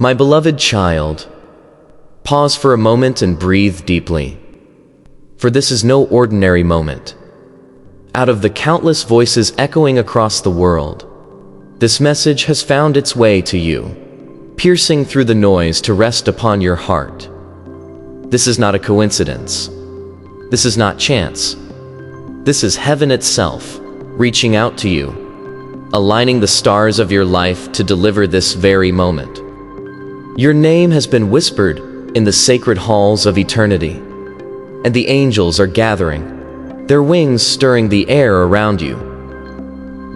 My beloved child, pause for a moment and breathe deeply, for this is no ordinary moment. Out of the countless voices echoing across the world, this message has found its way to you, piercing through the noise to rest upon your heart. This is not a coincidence. This is not chance. This is heaven itself, reaching out to you, aligning the stars of your life to deliver this very moment. Your name has been whispered in the sacred halls of eternity, and the angels are gathering, their wings stirring the air around you.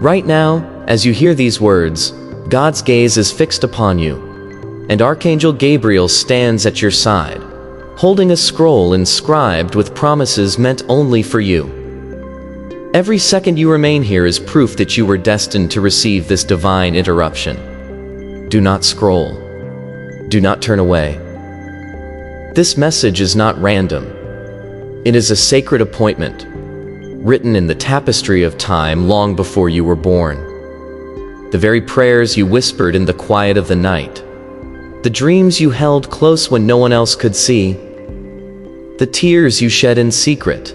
Right now, as you hear these words, God's gaze is fixed upon you, and Archangel Gabriel stands at your side, holding a scroll inscribed with promises meant only for you. Every second you remain here is proof that you were destined to receive this divine interruption. Do not scroll. Do not turn away. This message is not random. It is a sacred appointment, written in the tapestry of time long before you were born. The very prayers you whispered in the quiet of the night, the dreams you held close when no one else could see, the tears you shed in secret,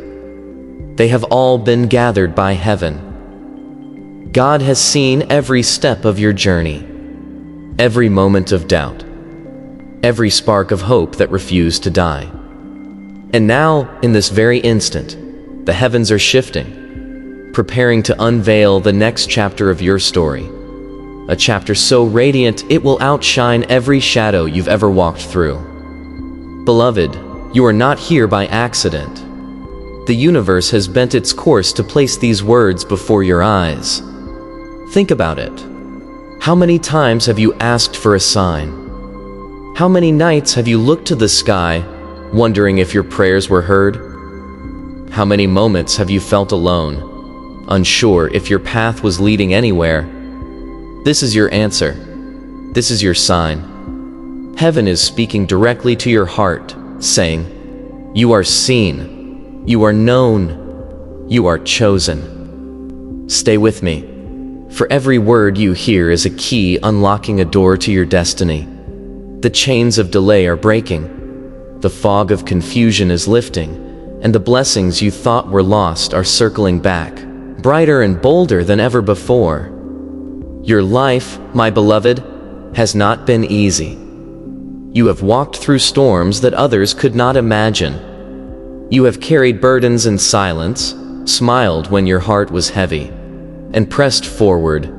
they have all been gathered by heaven. God has seen every step of your journey, every moment of doubt, every spark of hope that refused to die. And now, in this very instant, the heavens are shifting, preparing to unveil the next chapter of your story. A chapter so radiant it will outshine every shadow you've ever walked through. Beloved, you are not here by accident. The universe has bent its course to place these words before your eyes. Think about it. How many times have you asked for a sign? How many nights have you looked to the sky, wondering if your prayers were heard? How many moments have you felt alone, unsure if your path was leading anywhere? This is your answer. This is your sign. Heaven is speaking directly to your heart, saying, "You are seen. You are known. You are chosen." Stay with me, for every word you hear is a key unlocking a door to your destiny. The chains of delay are breaking, the fog of confusion is lifting, and the blessings you thought were lost are circling back, brighter and bolder than ever before. Your life, my beloved, has not been easy. You have walked through storms that others could not imagine. You have carried burdens in silence, smiled when your heart was heavy, and pressed forward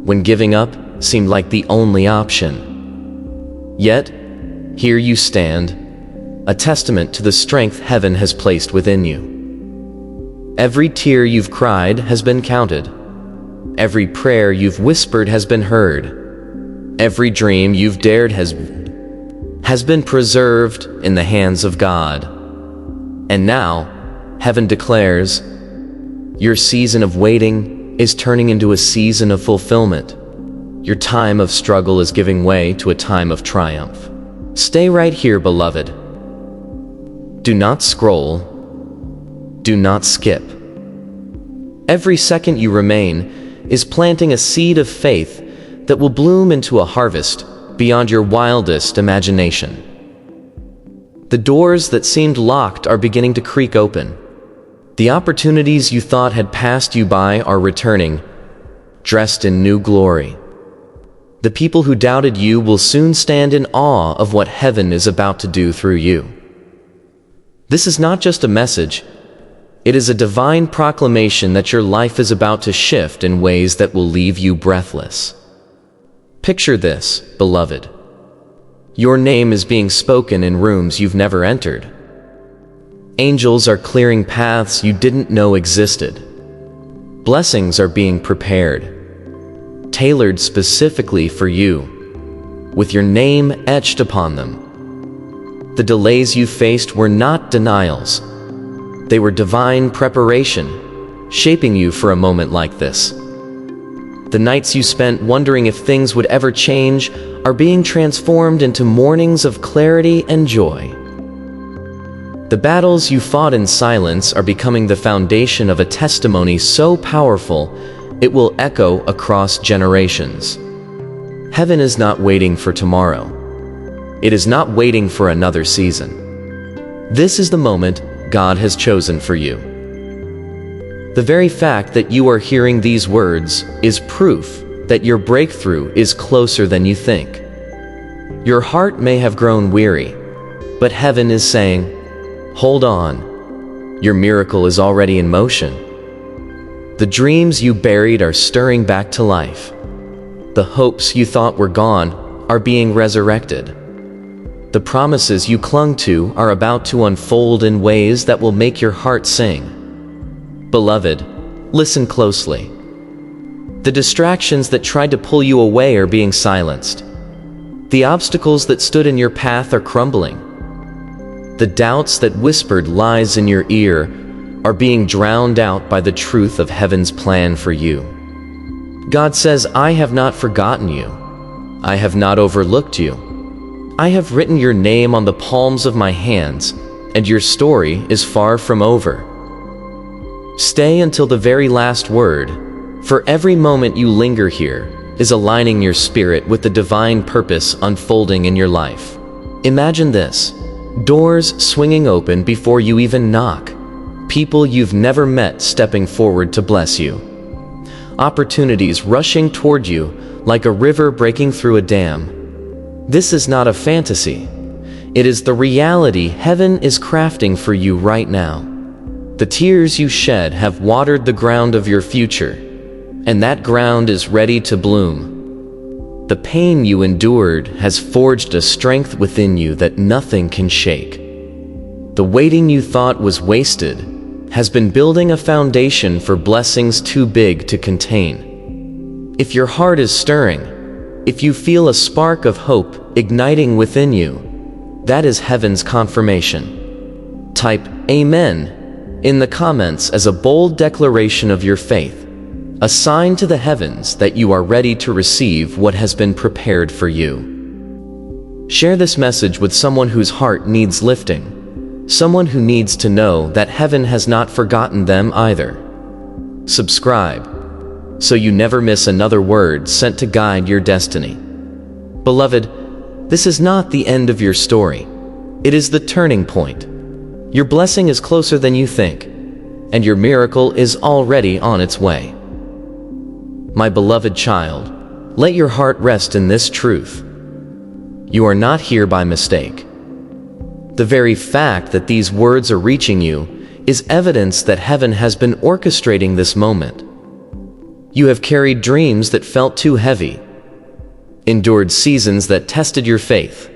when giving up seemed like the only option. Yet, here you stand, a testament to the strength heaven has placed within you. Every tear you've cried has been counted. Every prayer you've whispered has been heard. Every dream you've dared has been preserved in the hands of God. And now, heaven declares, your season of waiting is turning into a season of fulfillment. Your time of struggle is giving way to a time of triumph. Stay right here, beloved. Do not scroll. Do not skip. Every second you remain is planting a seed of faith that will bloom into a harvest beyond your wildest imagination. The doors that seemed locked are beginning to creak open. The opportunities you thought had passed you by are returning, dressed in new glory. The people who doubted you will soon stand in awe of what heaven is about to do through you. This is not just a message. It is a divine proclamation that your life is about to shift in ways that will leave you breathless. Picture this, beloved. Your name is being spoken in rooms you've never entered. Angels are clearing paths you didn't know existed. Blessings are being prepared, tailored specifically for you, with your name etched upon them. The delays you faced were not denials. They were divine preparation, shaping you for a moment like this. The nights you spent wondering if things would ever change are being transformed into mornings of clarity and joy. The battles you fought in silence are becoming the foundation of a testimony so powerful it will echo across generations. Heaven is not waiting for tomorrow. It is not waiting for another season. This is the moment God has chosen for you. The very fact that you are hearing these words is proof that your breakthrough is closer than you think. Your heart may have grown weary, but heaven is saying, hold on, your miracle is already in motion. The dreams you buried are stirring back to life. The hopes you thought were gone are being resurrected. The promises you clung to are about to unfold in ways that will make your heart sing. Beloved, listen closely. The distractions that tried to pull you away are being silenced. The obstacles that stood in your path are crumbling. The doubts that whispered lies in your ear are being drowned out by the truth of heaven's plan for you. God says, I have not forgotten you. I have not overlooked you. I have written your name on the palms of my hands, and your story is far from over. Stay until the very last word, for every moment you linger here is aligning your spirit with the divine purpose unfolding in your life. Imagine this: doors swinging open before you even knock, people you've never met stepping forward to bless you, opportunities rushing toward you like a river breaking through a dam. This is not a fantasy. It is the reality heaven is crafting for you right now. The tears you shed have watered the ground of your future, and that ground is ready to bloom. The pain you endured has forged a strength within you that nothing can shake. The waiting you thought was wasted has been building a foundation for blessings too big to contain. If your heart is stirring, if you feel a spark of hope igniting within you, that is heaven's confirmation. Type Amen in the comments as a bold declaration of your faith, a sign to the heavens that you are ready to receive what has been prepared for you. Share this message with someone whose heart needs lifting, someone who needs to know that heaven has not forgotten them either. Subscribe so you never miss another word sent to guide your destiny. Beloved, this is not the end of your story. It is the turning point. Your blessing is closer than you think, and your miracle is already on its way. My beloved child, let your heart rest in this truth. You are not here by mistake. The very fact that these words are reaching you is evidence that heaven has been orchestrating this moment. You have carried dreams that felt too heavy, endured seasons that tested your faith,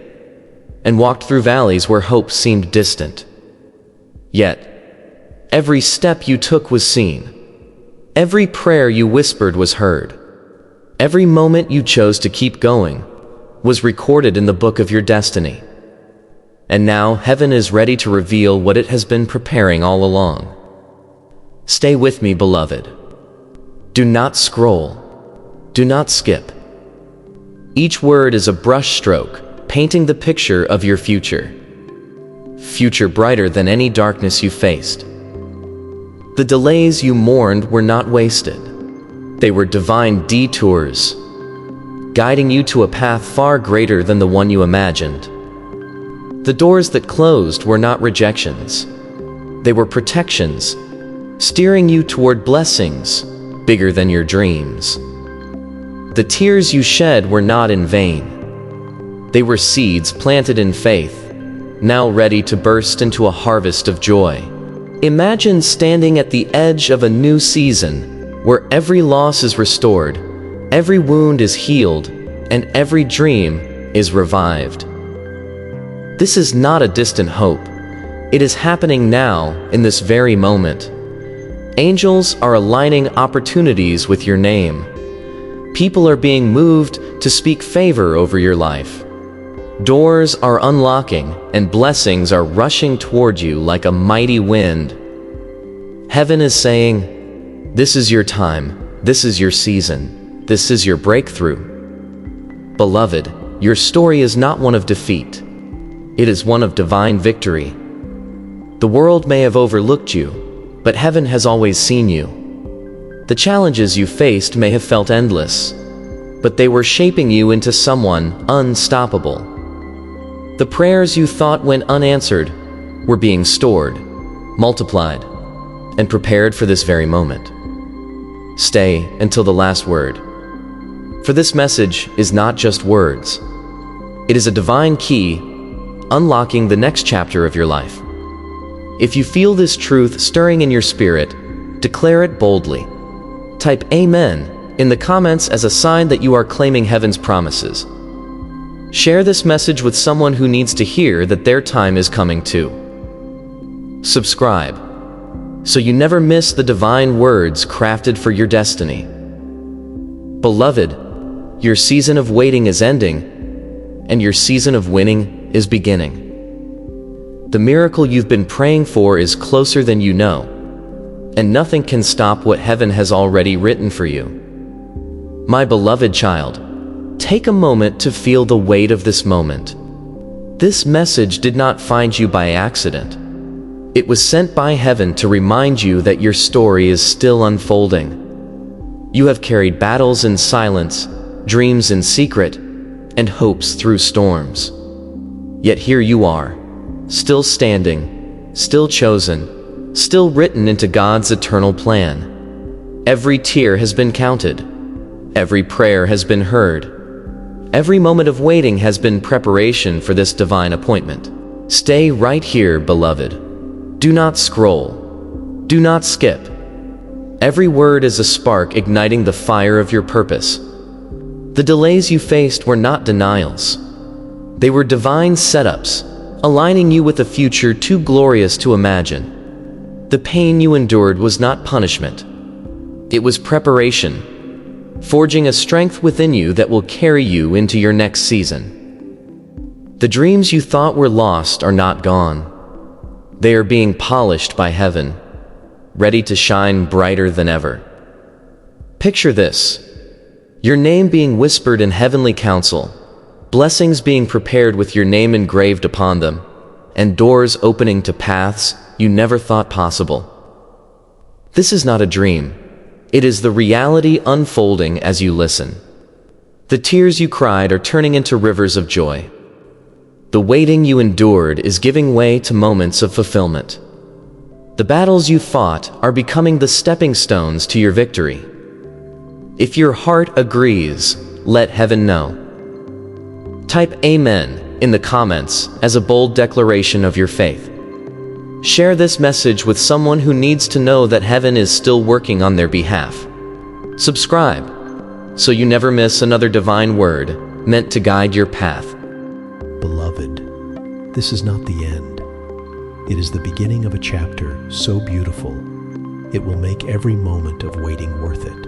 and walked through valleys where hope seemed distant. Yet, every step you took was seen. Every prayer you whispered was heard. Every moment you chose to keep going was recorded in the book of your destiny. And now heaven is ready to reveal what it has been preparing all along. Stay with me, beloved. Do not scroll. Do not skip. Each word is a brushstroke painting the picture of your future. Future brighter than any darkness you faced. The delays you mourned were not wasted. They were divine detours, guiding you to a path far greater than the one you imagined. The doors that closed were not rejections. They were protections, steering you toward blessings bigger than your dreams. The tears you shed were not in vain. They were seeds planted in faith, now ready to burst into a harvest of joy. Imagine standing at the edge of a new season, where every loss is restored, every wound is healed, and every dream is revived. This is not a distant hope. It is happening now, in this very moment. Angels are aligning opportunities with your name. People are being moved to speak favor over your life. Doors are unlocking, and blessings are rushing toward you like a mighty wind. Heaven is saying, this is your time, this is your season, this is your breakthrough. Beloved, your story is not one of defeat. It is one of divine victory. The world may have overlooked you, but heaven has always seen you. The challenges you faced may have felt endless, but they were shaping you into someone unstoppable. The prayers you thought went unanswered were being stored, multiplied, and prepared for this very moment. Stay until the last word. For this message is not just words. It is a divine key unlocking the next chapter of your life. If you feel this truth stirring in your spirit, declare it boldly. Type Amen in the comments as a sign that you are claiming heaven's promises. Share this message with someone who needs to hear that their time is coming too. Subscribe so you never miss the divine words crafted for your destiny. Beloved, your season of waiting is ending, and your season of winning is beginning. The miracle you've been praying for is closer than you know, and nothing can stop what heaven has already written for you. My beloved child, take a moment to feel the weight of this moment. This message did not find you by accident. It was sent by heaven to remind you that your story is still unfolding. You have carried battles in silence, dreams in secret, and hopes through storms. Yet here you are, still standing, still chosen, still written into God's eternal plan. Every tear has been counted. Every prayer has been heard. Every moment of waiting has been preparation for this divine appointment. Stay right here, beloved. Do not scroll. Do not skip. Every word is a spark igniting the fire of your purpose. The delays you faced were not denials. They were divine setups, aligning you with a future too glorious to imagine. The pain you endured was not punishment. It was preparation, forging a strength within you that will carry you into your next season. The dreams you thought were lost are not gone. They are being polished by heaven, ready to shine brighter than ever. Picture this: your name being whispered in heavenly counsel, blessings being prepared with your name engraved upon them, and doors opening to paths you never thought possible. This is not a dream. It is the reality unfolding as you listen. The tears you cried are turning into rivers of joy. The waiting you endured is giving way to moments of fulfillment. The battles you fought are becoming the stepping stones to your victory. If your heart agrees, let heaven know. Type Amen in the comments as a bold declaration of your faith. Share this message with someone who needs to know that heaven is still working on their behalf. Subscribe so you never miss another divine word meant to guide your path. Beloved, this is not the end. It is the beginning of a chapter so beautiful, it will make every moment of waiting worth it.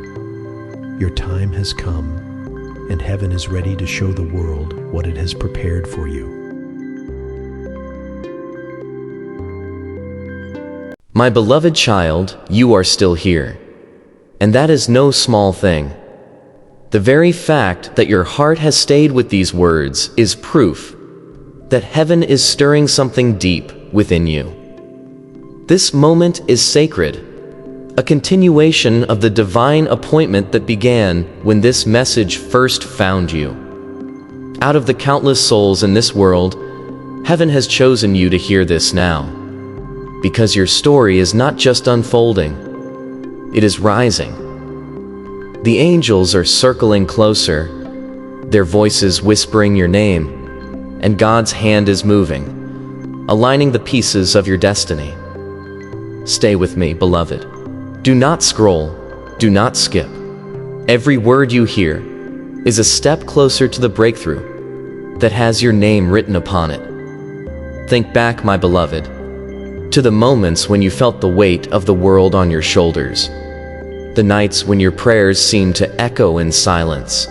Your time has come, and heaven is ready to show the world what it has prepared for you. My beloved child, you are still here. And that is no small thing. The very fact that your heart has stayed with these words is proof that heaven is stirring something deep within you. This moment is sacred, a continuation of the divine appointment that began when this message first found you. Out of the countless souls in this world, heaven has chosen you to hear this now. Because your story is not just unfolding, it is rising. The angels are circling closer, their voices whispering your name, and God's hand is moving, aligning the pieces of your destiny. Stay with me, beloved. Do not scroll, do not skip. Every word you hear is a step closer to the breakthrough that has your name written upon it. Think back, my beloved, to the moments when you felt the weight of the world on your shoulders, the nights when your prayers seemed to echo in silence,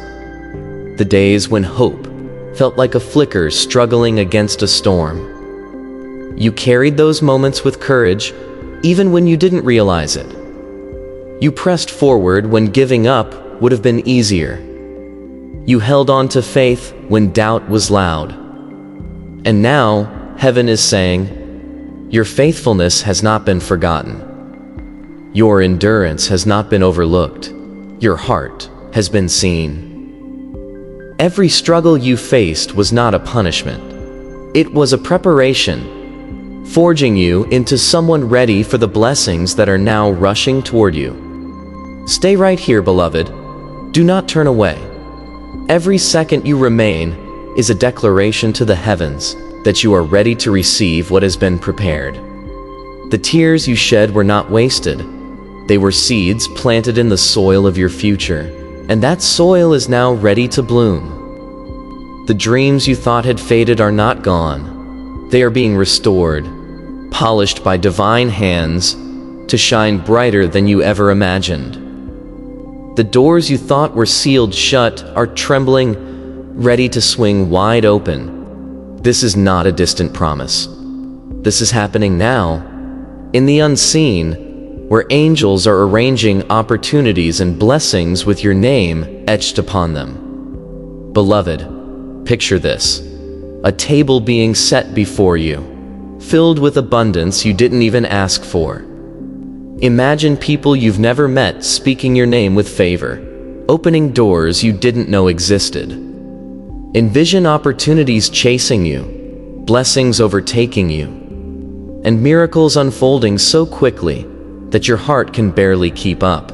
the days when hope felt like a flicker struggling against a storm. You carried those moments with courage, even when you didn't realize it. You pressed forward when giving up would have been easier. You held on to faith when doubt was loud. And now, heaven is saying, your faithfulness has not been forgotten. Your endurance has not been overlooked. Your heart has been seen. Every struggle you faced was not a punishment. It was a preparation, forging you into someone ready for the blessings that are now rushing toward you. Stay right here, beloved. Do not turn away. Every second you remain is a declaration to the heavens that you are ready to receive what has been prepared. The tears you shed were not wasted. They were seeds planted in the soil of your future, and that soil is now ready to bloom. The dreams you thought had faded are not gone. They are being restored, polished by divine hands to shine brighter than you ever imagined. The doors you thought were sealed shut are trembling, ready to swing wide open. This is not a distant promise. This is happening now, in the unseen, where angels are arranging opportunities and blessings with your name etched upon them. Beloved, picture this: a table being set before you, filled with abundance you didn't even ask for. Imagine people you've never met speaking your name with favor, opening doors you didn't know existed. Envision opportunities chasing you, blessings overtaking you, and miracles unfolding so quickly that your heart can barely keep up.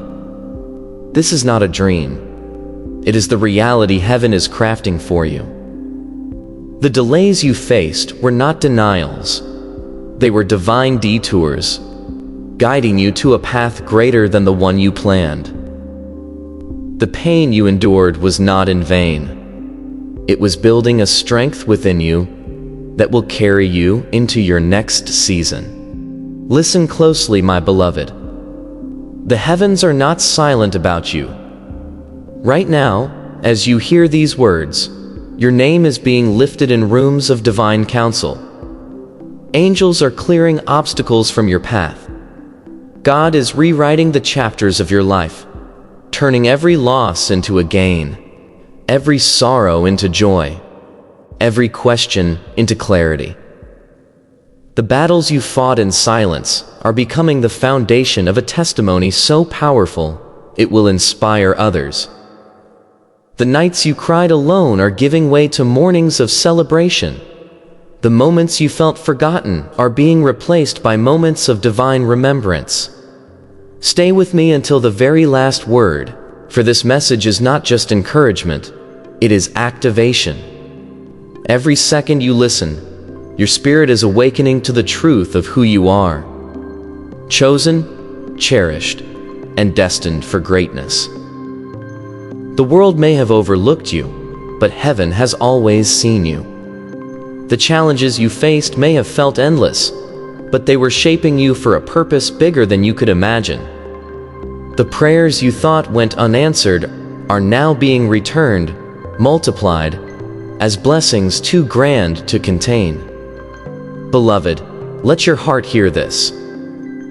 This is not a dream. It is the reality heaven is crafting for you. The delays you faced were not denials. They were divine detours, guiding you to a path greater than the one you planned. The pain you endured was not in vain. It was building a strength within you that will carry you into your next season. Listen closely, my beloved. The heavens are not silent about you. Right now, as you hear these words, your name is being lifted in rooms of divine counsel. Angels are clearing obstacles from your path. God is rewriting the chapters of your life, turning every loss into a gain, every sorrow into joy, every question into clarity. The battles you fought in silence are becoming the foundation of a testimony so powerful it will inspire others. The nights you cried alone are giving way to mornings of celebration. The moments you felt forgotten are being replaced by moments of divine remembrance. Stay with me until the very last word, for this message is not just encouragement, it is activation. Every second you listen, your spirit is awakening to the truth of who you are. Chosen, cherished, and destined for greatness. The world may have overlooked you, but heaven has always seen you. The challenges you faced may have felt endless, but they were shaping you for a purpose bigger than you could imagine. The prayers you thought went unanswered are now being returned, multiplied, as blessings too grand to contain. Beloved, let your heart hear this.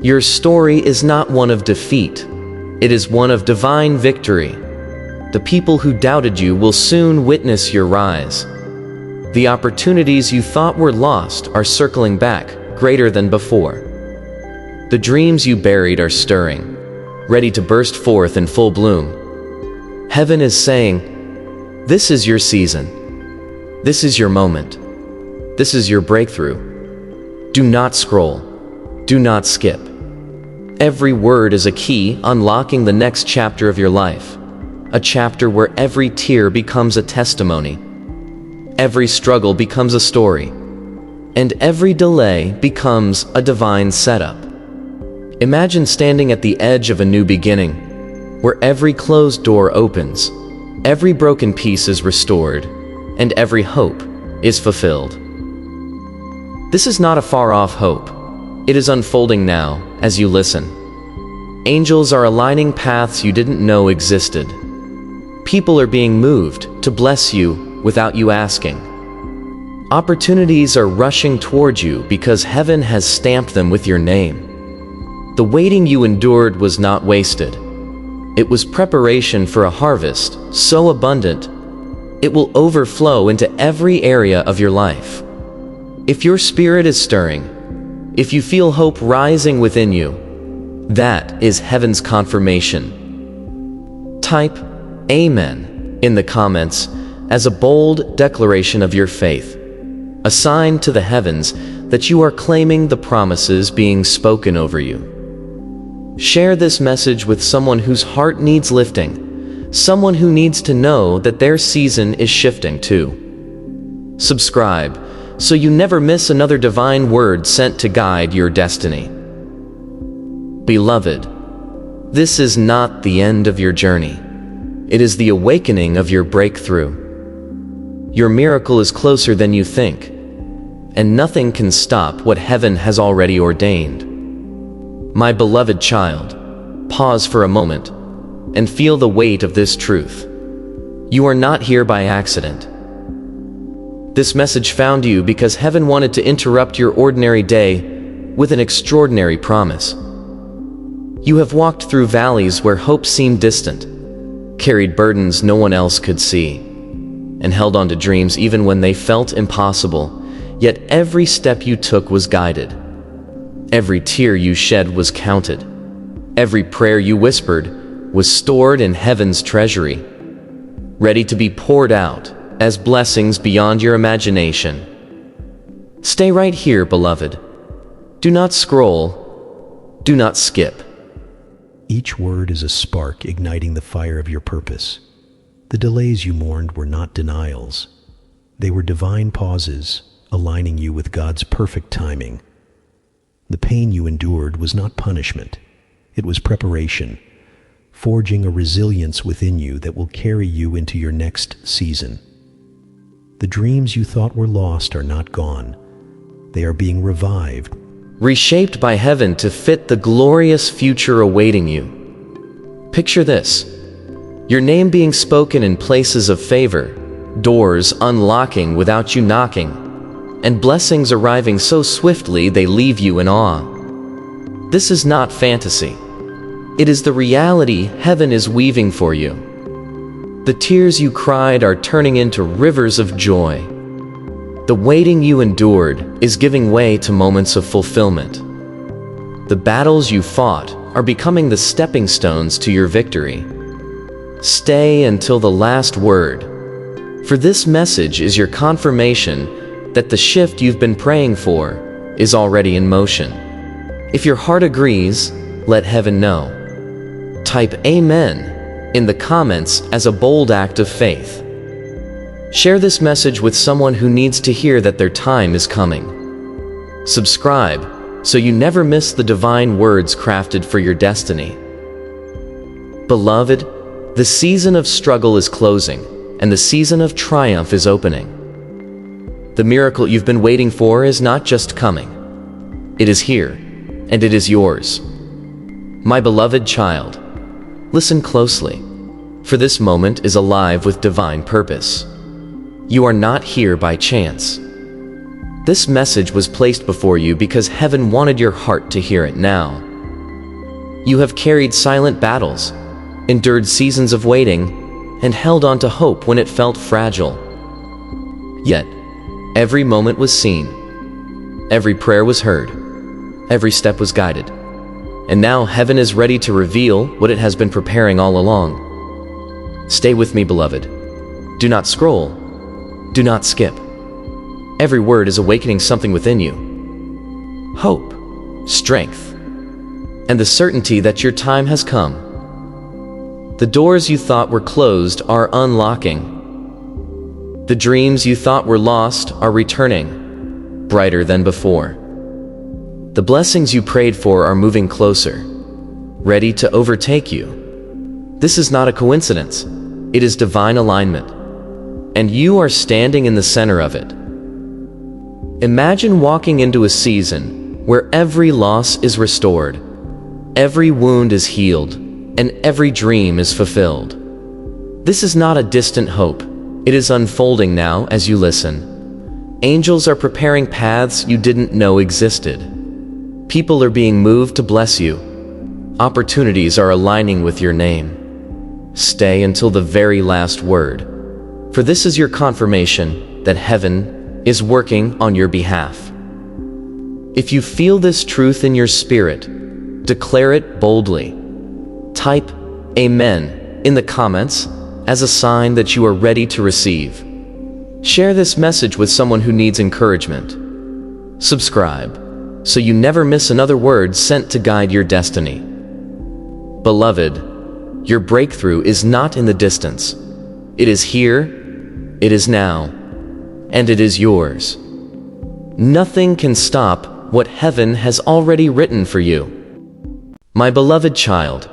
Your story is not one of defeat. It is one of divine victory. The people who doubted you will soon witness your rise. The opportunities you thought were lost are circling back, greater than before. The dreams you buried are stirring, ready to burst forth in full bloom. Heaven is saying, this is your season. This is your moment. This is your breakthrough. Do not scroll. Do not skip. Every word is a key unlocking the next chapter of your life. A chapter where every tear becomes a testimony. Every struggle becomes a story, and every delay becomes a divine setup. Imagine standing at the edge of a new beginning, where every closed door opens, every broken piece is restored, and every hope is fulfilled. This is not a far-off hope. It is unfolding now as you listen. Angels are aligning paths you didn't know existed. People are being moved to bless you without you asking. Opportunities are rushing towards you because heaven has stamped them with your name. The waiting you endured was not wasted. It was preparation for a harvest so abundant, it will overflow into every area of your life. If your spirit is stirring, if you feel hope rising within you, that is heaven's confirmation. Type Amen in the comments as a bold declaration of your faith, a a sign to the heavens that you are claiming the promises being spoken over you. Share this message with someone whose heart needs lifting, someone who needs to know that their season is shifting too. Subscribe so you never miss another divine word sent to guide your destiny. Beloved, this is not the end of your journey. It is the awakening of your breakthrough. Your miracle is closer than you think, and nothing can stop what heaven has already ordained. My beloved child, pause for a moment and feel the weight of this truth. You are not here by accident. This message found you because heaven wanted to interrupt your ordinary day with an extraordinary promise. You have walked through valleys where hope seemed distant, carried burdens no one else could see, and held on to dreams even when they felt impossible, yet every step you took was guided. Every tear you shed was counted. Every prayer you whispered was stored in heaven's treasury, ready to be poured out as blessings beyond your imagination. Stay right here, beloved. Do not scroll. Do not skip. Each word is a spark igniting the fire of your purpose. The delays you mourned were not denials. They were divine pauses, aligning you with God's perfect timing. The pain you endured was not punishment. It was preparation, forging a resilience within you that will carry you into your next season. The dreams you thought were lost are not gone. They are being revived, reshaped by heaven to fit the glorious future awaiting you. Picture this: your name being spoken in places of favor, doors unlocking without you knocking, and blessings arriving so swiftly they leave you in awe. This is not fantasy. It is the reality heaven is weaving for you. The tears you cried are turning into rivers of joy. The waiting you endured is giving way to moments of fulfillment. The battles you fought are becoming the stepping stones to your victory. Stay until the last word, for this message is your confirmation that the shift you've been praying for is already in motion. If your heart agrees, let heaven know. Type Amen in the comments as a bold act of faith. Share this message with someone who needs to hear that their time is coming. Subscribe so you never miss the divine words crafted for your destiny. Beloved, the season of struggle is closing, and the season of triumph is opening. The miracle you've been waiting for is not just coming. It is here, and it is yours. My beloved child, listen closely, for this moment is alive with divine purpose. You are not here by chance. This message was placed before you because heaven wanted your heart to hear it now. You have carried silent battles, endured seasons of waiting, and held on to hope when it felt fragile. Yet, every moment was seen, every prayer was heard, every step was guided. And now heaven is ready to reveal what it has been preparing all along. Stay with me, beloved. Do not scroll. Do not skip. Every word is awakening something within you. Hope, strength, and the certainty that your time has come. The doors you thought were closed are unlocking. The dreams you thought were lost are returning, brighter than before. The blessings you prayed for are moving closer, ready to overtake you. This is not a coincidence. It is divine alignment, and you are standing in the center of it. Imagine walking into a season where every loss is restored, every wound is healed, and every dream is fulfilled. This is not a distant hope. It is unfolding now as you listen. Angels are preparing paths you didn't know existed. People are being moved to bless you. Opportunities are aligning with your name. Stay until the very last word, for this is your confirmation that heaven is working on your behalf. If you feel this truth in your spirit, declare it boldly. Type Amen in the comments as a sign that you are ready to receive. Share this message with someone who needs encouragement. Subscribe so you never miss another word sent to guide your destiny. Beloved, your breakthrough is not in the distance. It is here, it is now, and it is yours. Nothing can stop what heaven has already written for you. My beloved child,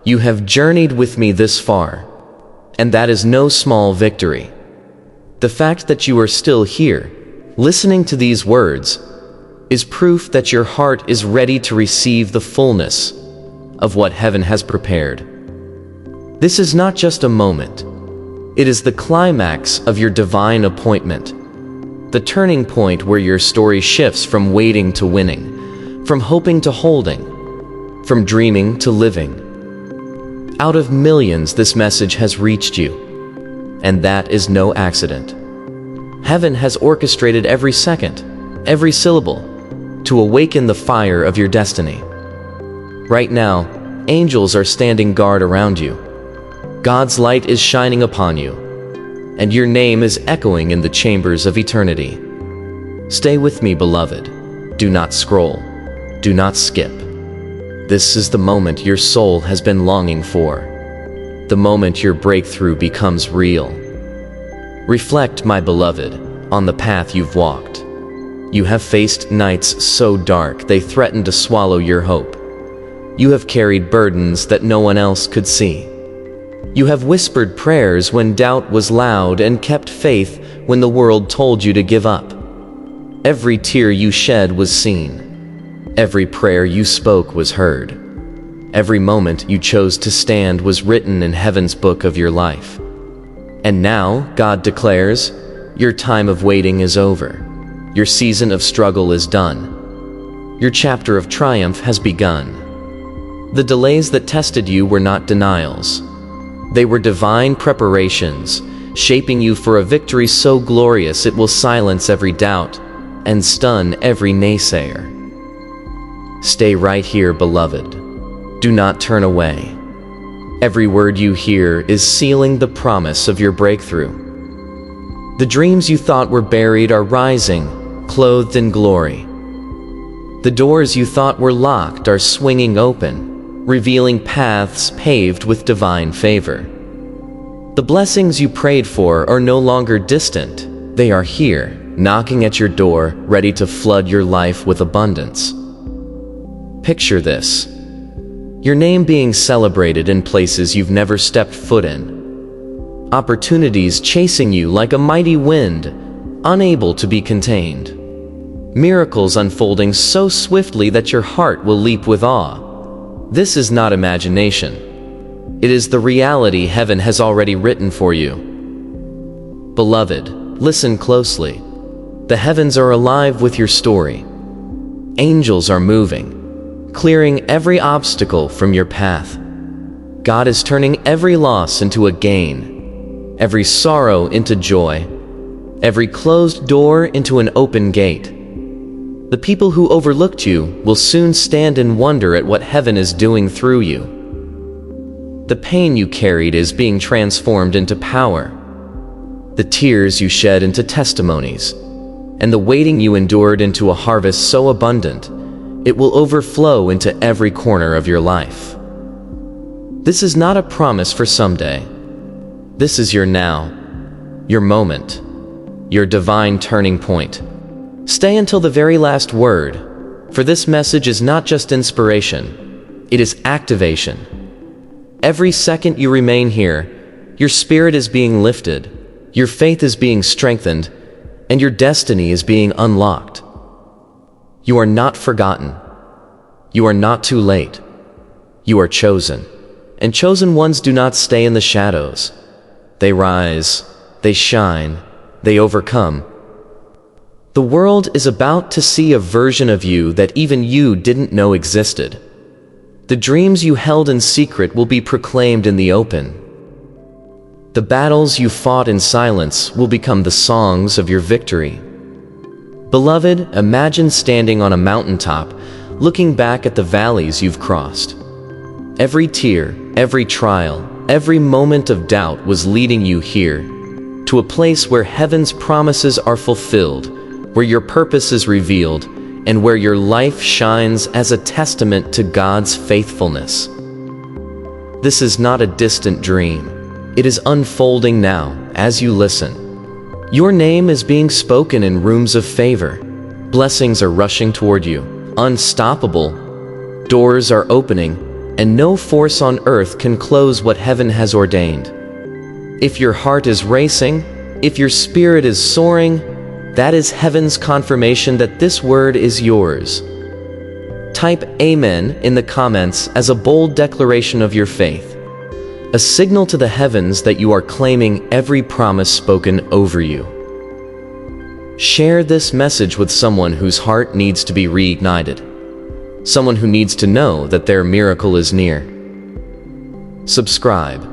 you have journeyed with me this far, and that is no small victory. The fact that you are still here, listening to these words, is proof that your heart is ready to receive the fullness of what heaven has prepared. This is not just a moment. It is the climax of your divine appointment, the turning point where your story shifts from waiting to winning, from hoping to holding, from dreaming to living. Out of millions, this message has reached you, and that is no accident. Heaven has orchestrated every second, every syllable, to awaken the fire of your destiny. Right now, angels are standing guard around you. God's light is shining upon you, and your name is echoing in the chambers of eternity. Stay with me, beloved. Do not scroll. Do not skip. This is the moment your soul has been longing for, the moment your breakthrough becomes real. Reflect, my beloved, on the path you've walked. You have faced nights so dark they threatened to swallow your hope. You have carried burdens that no one else could see. You have whispered prayers when doubt was loud and kept faith when the world told you to give up. Every tear you shed was seen. Every prayer you spoke was heard. Every moment you chose to stand was written in heaven's book of your life. And now, God declares, your time of waiting is over. Your season of struggle is done. Your chapter of triumph has begun. The delays that tested you were not denials. They were divine preparations, shaping you for a victory so glorious it will silence every doubt and stun every naysayer. Stay right here, beloved. Do not turn away. Every word you hear is sealing the promise of your breakthrough. The dreams you thought were buried are rising, clothed in glory. The doors you thought were locked are swinging open, revealing paths paved with divine favor. The blessings you prayed for are no longer distant. They are here, knocking at your door, ready to flood your life with abundance. Picture this: your name being celebrated in places you've never stepped foot in. Opportunities chasing you like a mighty wind, unable to be contained. Miracles unfolding so swiftly that your heart will leap with awe. This is not imagination. It is the reality heaven has already written for you. Beloved, listen closely. The heavens are alive with your story. Angels are moving, clearing every obstacle from your path. God is turning every loss into a gain, every sorrow into joy, every closed door into an open gate. The people who overlooked you will soon stand in wonder at what heaven is doing through you. The pain you carried is being transformed into power, the tears you shed into testimonies, and the waiting you endured into a harvest so abundant, it will overflow into every corner of your life. This is not a promise for someday. This is your now, your moment, your divine turning point. Stay until the very last word, for this message is not just inspiration, it is activation. Every second you remain here, your spirit is being lifted, your faith is being strengthened, and your destiny is being unlocked. You are not forgotten. You are not too late. You are chosen. And chosen ones do not stay in the shadows. They rise, they shine, they overcome. The world is about to see a version of you that even you didn't know existed. The dreams you held in secret will be proclaimed in the open. The battles you fought in silence will become the songs of your victory. Beloved, imagine standing on a mountaintop, looking back at the valleys you've crossed. Every tear, every trial, every moment of doubt was leading you here, to a place where heaven's promises are fulfilled, where your purpose is revealed, and where your life shines as a testament to God's faithfulness. This is not a distant dream. It is unfolding now as you listen. Your name is being spoken in rooms of favor. Blessings are rushing toward you. Unstoppable. Doors are opening, and no force on earth can close what heaven has ordained. If your heart is racing, if your spirit is soaring, that is heaven's confirmation that this word is yours. Type Amen in the comments as a bold declaration of your faith, a signal to the heavens that you are claiming every promise spoken over you. Share this message with someone whose heart needs to be reignited, someone who needs to know that their miracle is near. Subscribe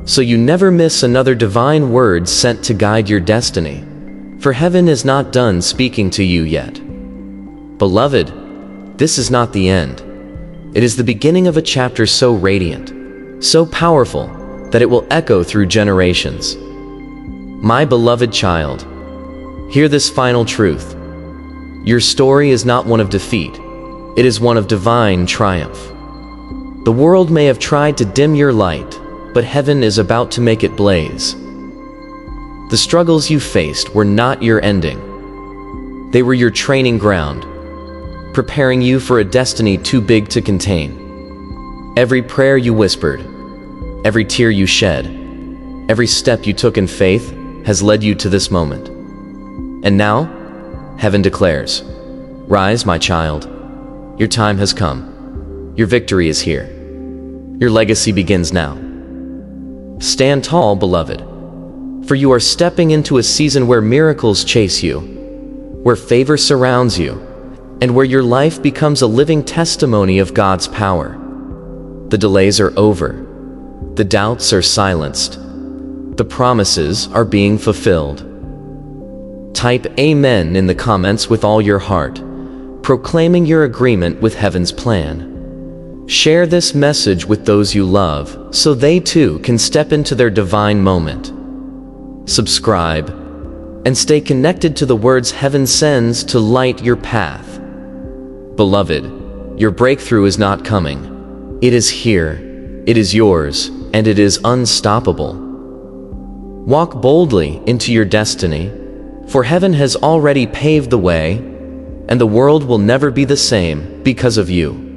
so you never miss another divine word sent to guide your destiny, for heaven is not done speaking to you yet. Beloved, this is not the end. It is the beginning of a chapter so radiant, so powerful, that it will echo through generations. My beloved child, hear this final truth. Your story is not one of defeat. It is one of divine triumph. The world may have tried to dim your light, but heaven is about to make it blaze. The struggles you faced were not your ending. They were your training ground, preparing you for a destiny too big to contain. Every prayer you whispered, every tear you shed, every step you took in faith has led you to this moment. And now, heaven declares, "Rise, my child. Your time has come. Your victory is here. Your legacy begins now." Stand tall, beloved, for you are stepping into a season where miracles chase you, where favor surrounds you, and where your life becomes a living testimony of God's power. The delays are over. The doubts are silenced. The promises are being fulfilled. Type Amen in the comments with all your heart, proclaiming your agreement with heaven's plan. Share this message with those you love, so they too can step into their divine moment. Subscribe, and stay connected to the words heaven sends to light your path. Beloved, your breakthrough is not coming. It is here, it is yours, and it is unstoppable. Walk boldly into your destiny, for heaven has already paved the way, and the world will never be the same because of you.